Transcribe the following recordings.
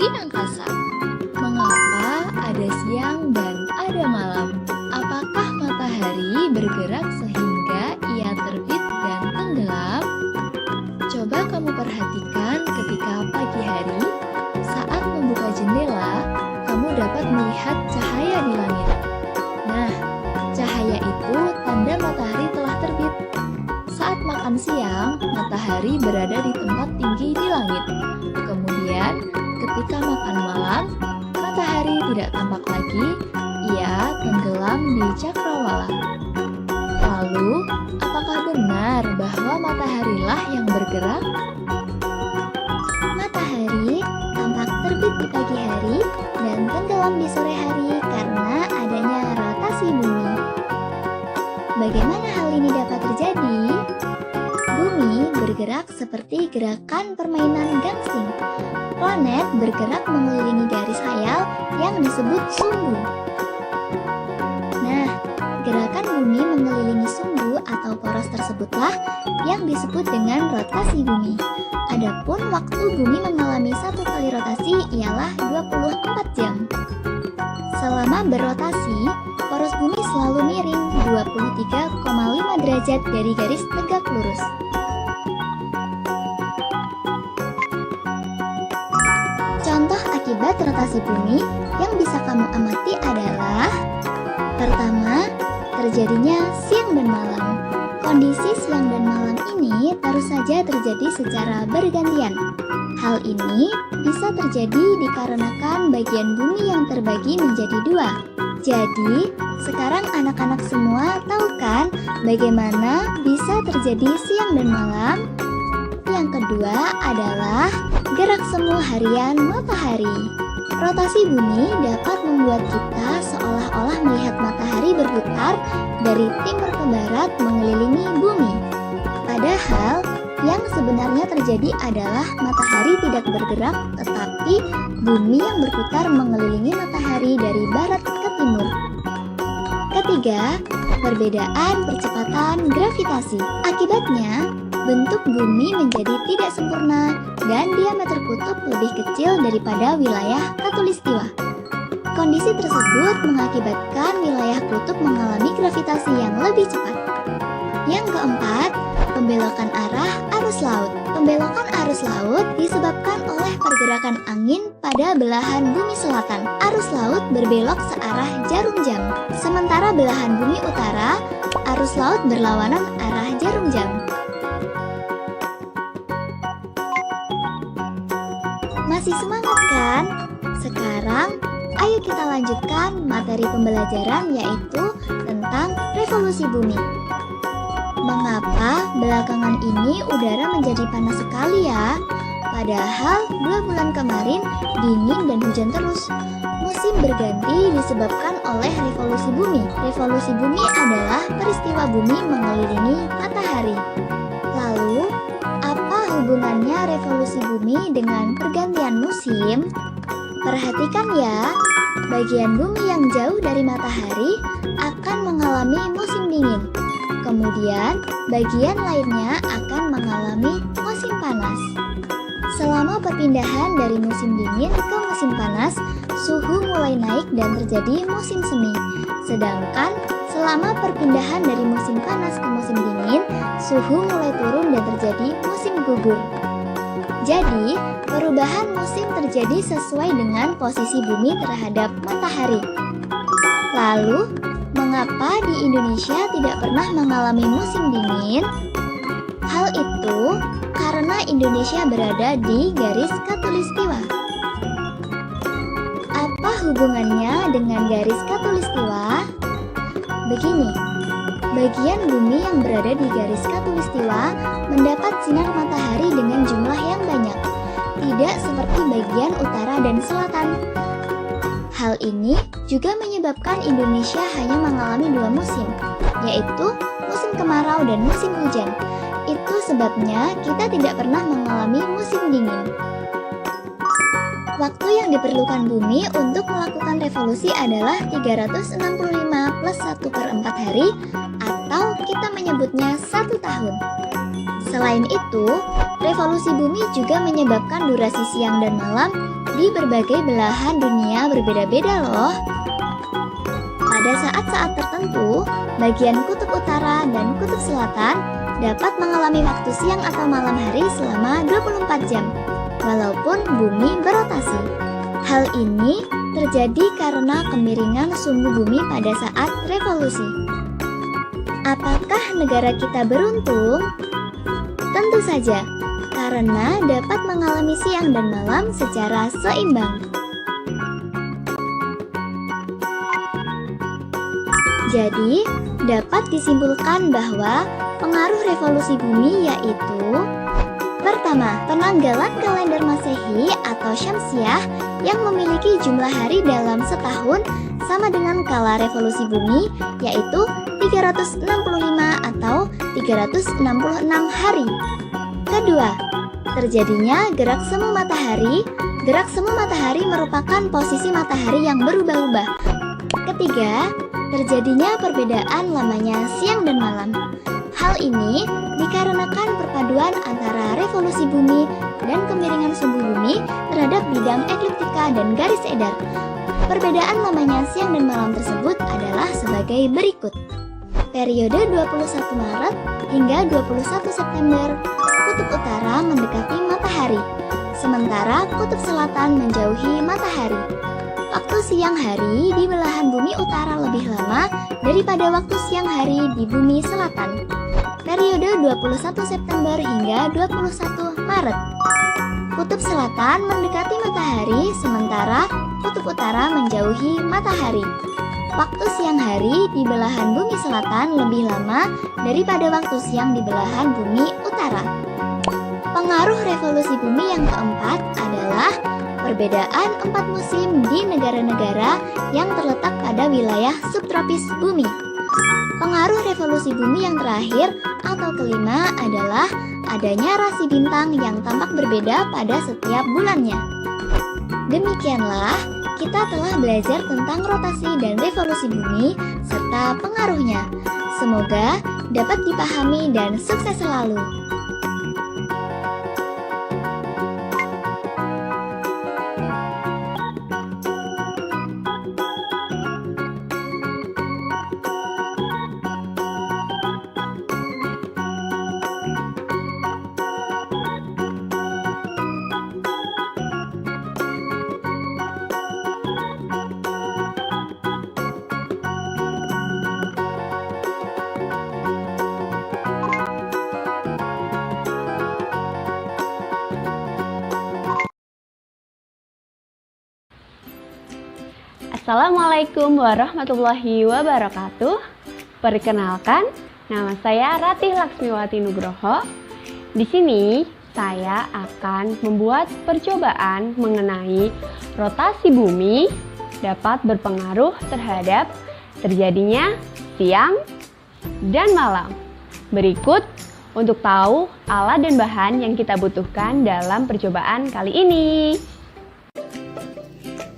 di angkasa. Mengapa ada siang dan ada malam? Apakah matahari bergerak sehingga ia terbit dan tenggelam? Coba kamu perhatikan ketika pagi hari, saat membuka jendela, kamu dapat melihat cahaya di langit. Nah, cahaya itu tanda matahari telah terbit. Saat makan siang, matahari berada di tempat tinggi di langit. Kemudian, ketika makan malam, matahari tidak tampak lagi, ia tenggelam di cakrawala. Lalu, apakah benar bahwa mataharilah yang bergerak? Matahari tampak terbit di pagi hari dan tenggelam di sore hari karena adanya rotasi bumi. Bagaimana hal ini dapat terjadi? Bumi bergerak seperti gerakan permainan gangsing. Planet bergerak mengelilingi garis khayal yang disebut sumbu. Nah, gerakan bumi mengelilingi sumbu atau poros tersebutlah yang disebut dengan rotasi bumi. Adapun waktu bumi mengalami satu kali rotasi ialah 24 jam. Selama berotasi, poros bumi selalu miring 23,5 derajat dari garis tegak lurus. Contoh akibat rotasi bumi yang bisa kamu amati adalah: pertama, terjadinya siang dan malam. Kondisi siang dan malam ini terus saja terjadi secara bergantian. Hal ini bisa terjadi dikarenakan bagian bumi yang terbagi menjadi dua. Jadi, sekarang anak-anak semua tahu kan bagaimana bisa terjadi siang dan malam? Yang kedua adalah gerak semu harian matahari. Rotasi bumi dapat membuat kita seolah-olah melihat matahari berputar dari timur ke barat mengelilingi bumi. Padahal, yang sebenarnya terjadi adalah matahari tidak bergerak, tetapi bumi yang berputar mengelilingi matahari dari barat ke timur. Ketiga, perbedaan percepatan gravitasi. Akibatnya, bentuk bumi menjadi tidak sempurna dan diameter kutub lebih kecil daripada wilayah khatulistiwa. Kondisi tersebut mengakibatkan wilayah kutub mengalami gravitasi yang lebih cepat. Yang keempat, pembelokan arah arus laut. Pembelokan arus laut disebabkan oleh pergerakan angin pada belahan bumi selatan. Arus laut berbelok searah jarum jam. Sementara belahan bumi utara, arus laut berlawanan arah jarum jam. Masih semangat kan? Sekarang, ayo kita lanjutkan materi pembelajaran yaitu tentang revolusi bumi. Mengapa belakangan ini udara menjadi panas sekali ya? Padahal 2 bulan kemarin dingin dan hujan terus. Musim berganti disebabkan oleh revolusi bumi. Revolusi bumi adalah peristiwa bumi mengelilingi matahari. Lalu, apa hubungannya revolusi bumi dengan pergantian musim? Perhatikan ya, bagian bumi yang jauh dari matahari akan mengalami musim dingin. Kemudian, bagian lainnya akan mengalami musim panas. Selama perpindahan dari musim dingin ke musim panas, suhu mulai naik dan terjadi musim semi. Sedangkan, selama perpindahan dari musim panas ke musim dingin, suhu mulai turun dan terjadi musim gugur. Jadi, perubahan musim terjadi sesuai dengan posisi bumi terhadap matahari. Lalu, mengapa di Indonesia tidak pernah mengalami musim dingin? Hal itu karena Indonesia berada di garis khatulistiwa. Apa hubungannya dengan garis khatulistiwa? Begini, bagian bumi yang berada di garis khatulistiwa mendapat sinar matahari dengan jumlah yang banyak, tidak seperti bagian utara dan selatan. Hal ini juga menyebabkan Indonesia hanya mengalami 2 musim, yaitu musim kemarau dan musim hujan. Itu sebabnya kita tidak pernah mengalami musim dingin. Waktu yang diperlukan bumi untuk melakukan revolusi adalah 365 plus 1/4 hari, atau kita menyebutnya 1 tahun. Selain itu, revolusi bumi juga menyebabkan durasi siang dan malam di berbagai belahan dunia berbeda-beda loh. Pada saat-saat tertentu, bagian kutub utara dan kutub selatan dapat mengalami waktu siang atau malam hari selama 24 jam, walaupun bumi berotasi. Hal ini terjadi karena kemiringan sumbu bumi pada saat revolusi. Apakah negara kita beruntung? Tentu saja, karena dapat mengalami siang dan malam secara seimbang. Jadi, dapat disimpulkan bahwa pengaruh revolusi bumi yaitu: pertama, penanggalan kalender Masehi atau Syamsiah yang memiliki jumlah hari dalam setahun sama dengan kala revolusi bumi, yaitu 365 atau 366 hari. Kedua, terjadinya gerak semu matahari. Gerak semu matahari merupakan posisi matahari yang berubah-ubah. Ketiga, terjadinya perbedaan lamanya siang dan malam. Hal ini dikarenakan perpaduan antara revolusi bumi dan kemiringan sumbu bumi terhadap bidang ekliptika dan garis edar. Perbedaan lamanya siang dan malam tersebut adalah sebagai berikut. Periode 21 Maret hingga 21 September, kutub utara mendekati matahari, sementara kutub selatan menjauhi matahari. Waktu siang hari di belahan bumi utara lebih lama daripada waktu siang hari di bumi selatan. Periode 21 September hingga 21 Maret. Kutub selatan mendekati matahari, sementara kutub utara menjauhi matahari. Waktu siang hari di belahan bumi selatan lebih lama daripada waktu siang di belahan bumi utara. Pengaruh revolusi bumi yang keempat adalah perbedaan 4 musim di negara-negara yang terletak pada wilayah subtropis bumi. Pengaruh revolusi bumi yang terakhir atau kelima adalah adanya rasi bintang yang tampak berbeda pada setiap bulannya. Demikianlah, kita telah belajar tentang rotasi dan revolusi bumi serta pengaruhnya. Semoga dapat dipahami dan sukses selalu. Assalamualaikum warahmatullahi wabarakatuh. Perkenalkan, nama saya Ratih Laksmiwati Nugroho. Di sini saya akan membuat percobaan mengenai rotasi bumi dapat berpengaruh terhadap terjadinya siang dan malam. Berikut untuk tahu alat dan bahan yang kita butuhkan dalam percobaan kali ini.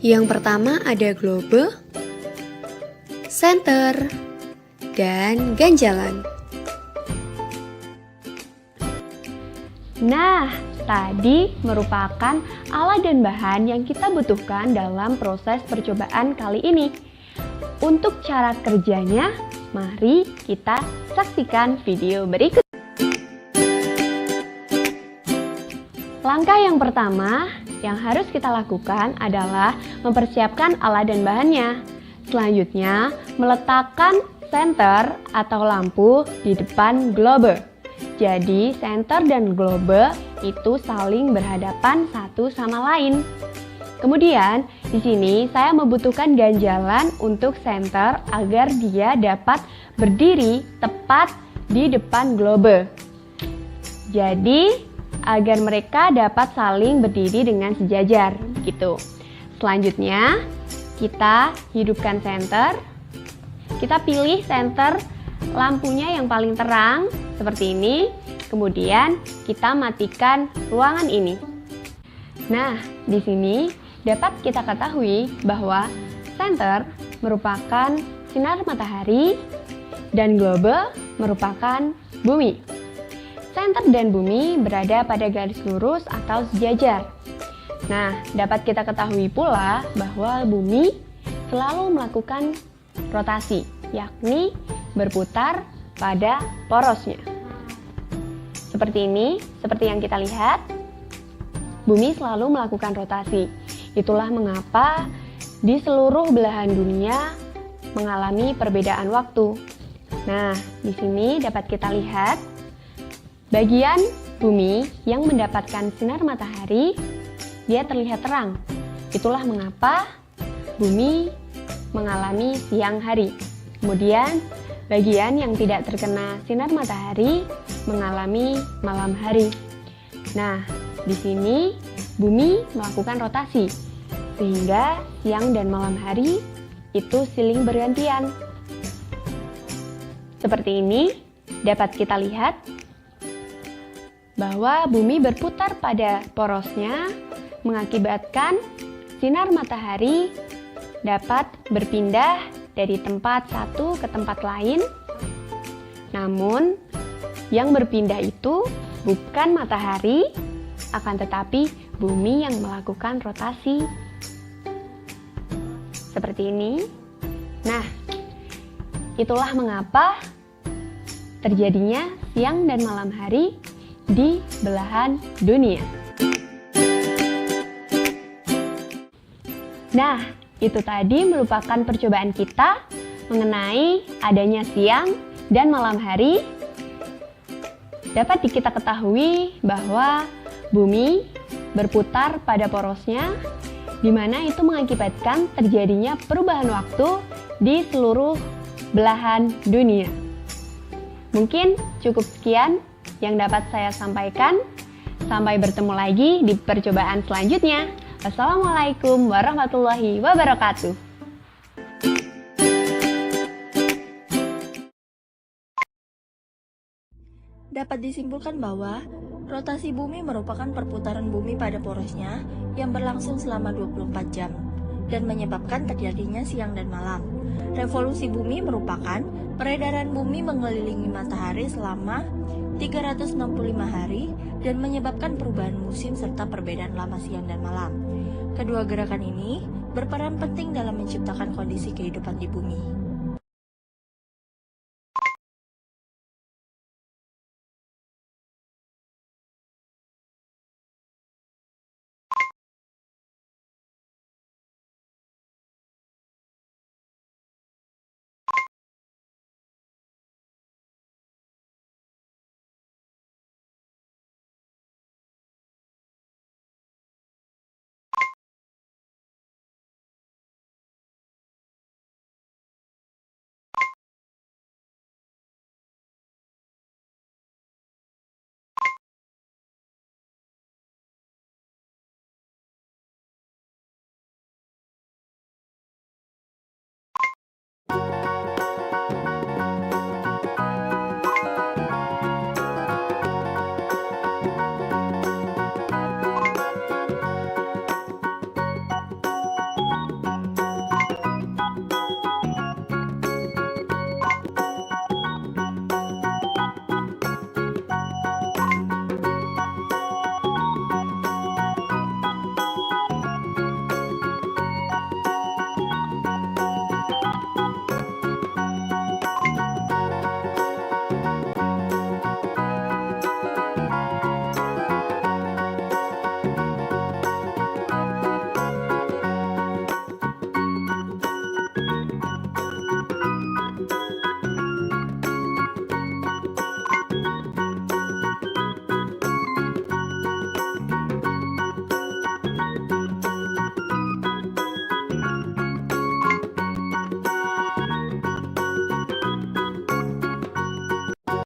Yang pertama ada globe, senter, dan ganjalan. Nah, tadi merupakan alat dan bahan yang kita butuhkan dalam proses percobaan kali ini. Untuk cara kerjanya, mari kita saksikan video berikut. Langkah yang pertama yang harus kita lakukan adalah mempersiapkan alat dan bahannya. Selanjutnya, meletakkan senter atau lampu di depan globe. Jadi, senter dan globe itu saling berhadapan satu sama lain. Kemudian, di sini saya membutuhkan ganjalan untuk senter agar dia dapat berdiri tepat di depan globe. Jadi, agar mereka dapat saling berdiri dengan sejajar gitu. Selanjutnya, kita hidupkan senter. Kita pilih senter lampunya yang paling terang seperti ini. Kemudian kita matikan ruangan ini. Nah, di sini dapat kita ketahui bahwa senter merupakan sinar matahari dan globe merupakan bumi. Senter dan bumi berada pada garis lurus atau sejajar. Nah, dapat kita ketahui pula bahwa bumi selalu melakukan rotasi, yakni berputar pada porosnya. Seperti ini, seperti yang kita lihat, bumi selalu melakukan rotasi. Itulah mengapa di seluruh belahan dunia mengalami perbedaan waktu. Nah, di sini dapat kita lihat bagian bumi yang mendapatkan sinar matahari, dia terlihat terang. Itulah mengapa bumi mengalami siang hari. Kemudian, bagian yang tidak terkena sinar matahari mengalami malam hari. Nah, di sini bumi melakukan rotasi, sehingga siang dan malam hari itu silih bergantian. Seperti ini, dapat kita lihat bahwa bumi berputar pada porosnya, mengakibatkan sinar matahari dapat berpindah dari tempat satu ke tempat lain. Namun, yang berpindah itu bukan matahari, akan tetapi bumi yang melakukan rotasi. Seperti ini. Nah, itulah mengapa terjadinya siang dan malam hari di belahan dunia. Nah, itu tadi merupakan percobaan kita mengenai adanya siang dan malam hari. Dapat kita ketahui bahwa bumi berputar pada porosnya, di mana itu mengakibatkan terjadinya perubahan waktu di seluruh belahan dunia. Mungkin cukup sekian yang dapat saya sampaikan. Sampai bertemu lagi di percobaan selanjutnya. Wassalamualaikum warahmatullahi wabarakatuh. Dapat disimpulkan bahwa rotasi bumi merupakan perputaran bumi pada porosnya yang berlangsung selama 24 jam dan menyebabkan terjadinya siang dan malam. Revolusi bumi merupakan peredaran bumi mengelilingi matahari selama 365 hari dan menyebabkan perubahan musim serta perbedaan lama siang dan malam. Kedua gerakan ini berperan penting dalam menciptakan kondisi kehidupan di bumi.